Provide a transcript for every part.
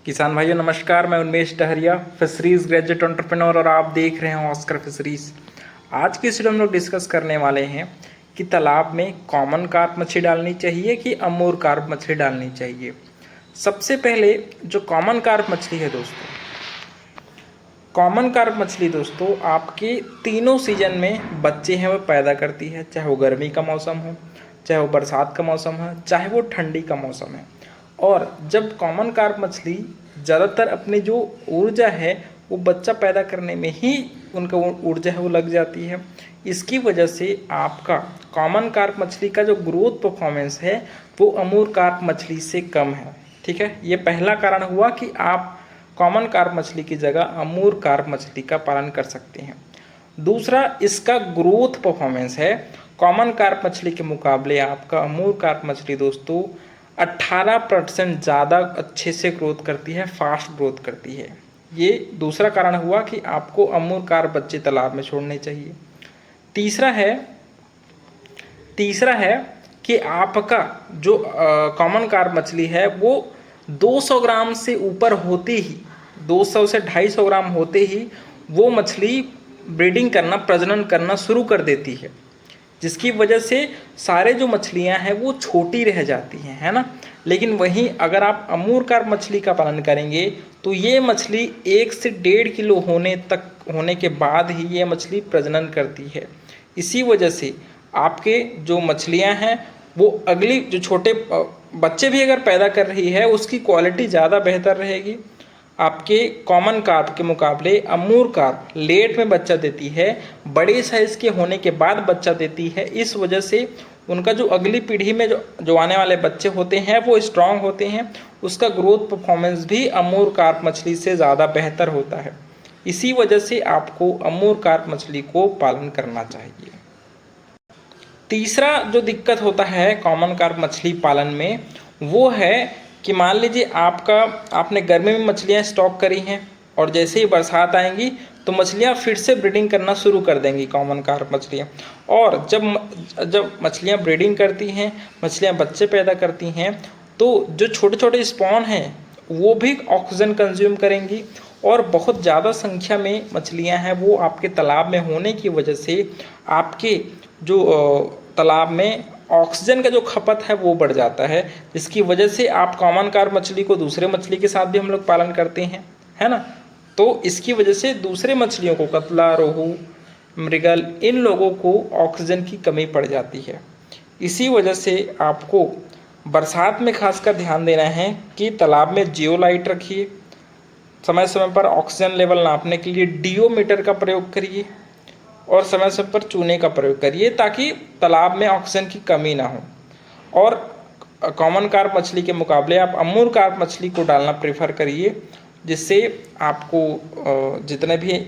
किसान भाइयों नमस्कार, मैं उन्मेष टहरिया, फिशरीज ग्रेजुएट एंटरप्रेन्योर और आप देख रहे हैं ऑस्कर फिशरीज। आज की इस वीडियो में हम लोग डिस्कस करने वाले हैं कि तालाब में कॉमन कार्प मछली डालनी चाहिए कि अमूर कार्प मछली डालनी चाहिए। सबसे पहले जो कॉमन कार्प मछली है दोस्तों, कॉमन कार्प मछली दोस्तों आपके तीनों सीजन में बच्चे हैं वो पैदा करती है, चाहे वो गर्मी का मौसम हो, चाहे वो बरसात का मौसम है, चाहे वो ठंडी का मौसम है। और जब कॉमन कार्प मछली ज़्यादातर अपनी जो ऊर्जा है वो बच्चा पैदा करने में ही उनका ऊर्जा है वो लग जाती है। इसकी वजह से आपका कॉमन कार्प मछली का जो ग्रोथ परफॉर्मेंस है वो अमूर कार्प मछली से कम है। ठीक है, ये पहला कारण हुआ कि आप कॉमन कार्प मछली की जगह अमूर कार्प मछली का पालन कर सकते हैं। दूसरा, इसका ग्रोथ परफॉर्मेंस है कॉमन कार्प मछली के मुकाबले आपका अमूर कार्प मछली दोस्तों 18% ज़्यादा अच्छे से ग्रोथ करती है, फास्ट ग्रोथ करती है। ये दूसरा कारण हुआ कि आपको अमूर कार्प बच्चे तालाब में छोड़ने चाहिए। तीसरा है कि आपका जो कॉमन कार्प मछली है वो 200 ग्राम से ऊपर होते ही, 200 से 250 ग्राम होते ही वो मछली ब्रीडिंग करना, प्रजनन करना शुरू कर देती है, जिसकी वजह से सारे जो मछलियां हैं वो छोटी रह जाती हैं, है ना। लेकिन वहीं अगर आप अमूर कार्प मछली का पालन करेंगे तो ये मछली 1 से 1.5 किलो होने के बाद ही ये मछली प्रजनन करती है। इसी वजह से आपके जो मछलियां हैं वो अगली जो छोटे बच्चे भी अगर पैदा कर रही है उसकी क्वालिटी ज़्यादा बेहतर रहेगी। आपके कॉमन कार्प के मुकाबले अमूर कार्प लेट में बच्चा देती है, बड़े साइज़ के होने के बाद बच्चा देती है। इस वजह से उनका जो अगली पीढ़ी में जो आने वाले बच्चे होते हैं वो स्ट्रांग होते हैं, उसका ग्रोथ परफॉर्मेंस भी अमूर कार्प मछली से ज़्यादा बेहतर होता है। इसी वजह से आपको अमूर कार्प मछली को पालन करना चाहिए। तीसरा जो दिक्कत होता है कॉमन कार्प मछली पालन में वो है कि मान लीजिए आपने गर्मी में मछलियाँ स्टॉक करी हैं और जैसे ही बरसात आएंगी तो मछलियाँ फिर से ब्रीडिंग करना शुरू कर देंगी कॉमन कार्प मछलियाँ। और जब मछलियाँ ब्रीडिंग करती हैं, मछलियाँ बच्चे पैदा करती हैं, तो जो छोटे छोटे स्पॉन हैं वो भी ऑक्सीजन कंज्यूम करेंगी और बहुत ज़्यादा संख्या में मछलियाँ हैं वो आपके तालाब में होने की वजह से आपके जो तालाब में ऑक्सीजन का जो खपत है वो बढ़ जाता है, जिसकी वजह से आप कॉमन कार्प मछली को दूसरे मछली के साथ भी हम लोग पालन करते हैं, है ना। तो इसकी वजह से दूसरे मछलियों को, कतला, रोहू, मृगल, इन लोगों को ऑक्सीजन की कमी पड़ जाती है। इसी वजह से आपको बरसात में खासकर ध्यान देना है कि तालाब में जियोलाइट रखिए, समय समय पर ऑक्सीजन लेवल नापने के लिए डियोमीटर का प्रयोग करिए और समय समय पर चूने का प्रयोग करिए ताकि तालाब में ऑक्सीजन की कमी ना हो। और कॉमन कार्प मछली के मुकाबले आप अमूर कार्प मछली को डालना प्रेफर करिए, जिससे आपको जितने भी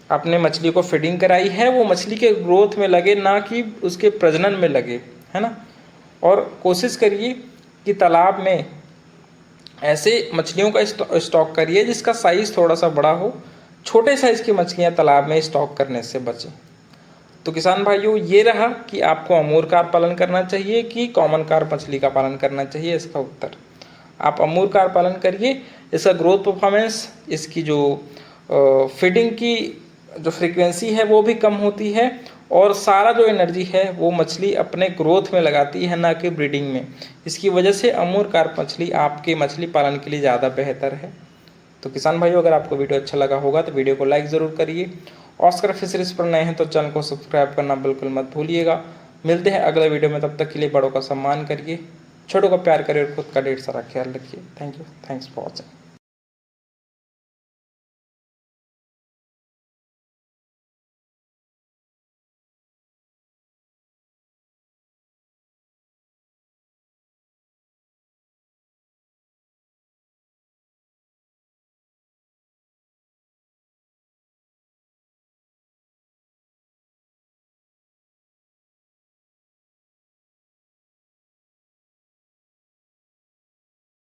आपने मछली को फीडिंग कराई है वो मछली के ग्रोथ में लगे, ना कि उसके प्रजनन में लगे, है ना। और कोशिश करिए कि तालाब में ऐसे मछलियों का स्टॉक करिए जिसका साइज़ थोड़ा सा बड़ा हो। छोटे साइज़ की मछलियाँ तालाब में स्टॉक करने से बचें। तो किसान भाइयों, ये रहा कि आपको अमूर कार्प पालन करना चाहिए कि कॉमन कार्प मछली का पालन करना चाहिए। इसका उत्तर आप अमूर कार्प पालन करिए। इसका ग्रोथ परफॉर्मेंस, इसकी जो फीडिंग की जो फ्रीक्वेंसी है वो भी कम होती है और सारा जो एनर्जी है वो मछली अपने ग्रोथ में लगाती है, ना कि ब्रीडिंग में। इसकी वजह से अमूर कार्प मछली आपके मछली पालन के लिए ज़्यादा बेहतर है। तो किसान भाइयों, अगर आपको वीडियो अच्छा लगा होगा तो वीडियो को लाइक ज़रूर करिए। ऑस्कर फिशरीज पर नए हैं तो चैनल को सब्सक्राइब करना बिल्कुल मत भूलिएगा। मिलते हैं अगले वीडियो में, तब तक के लिए बड़ों का सम्मान करिए, छोटों का प्यार करिए और खुद का ढेर सारा ख्याल रखिए। Thank you, thanks for watching.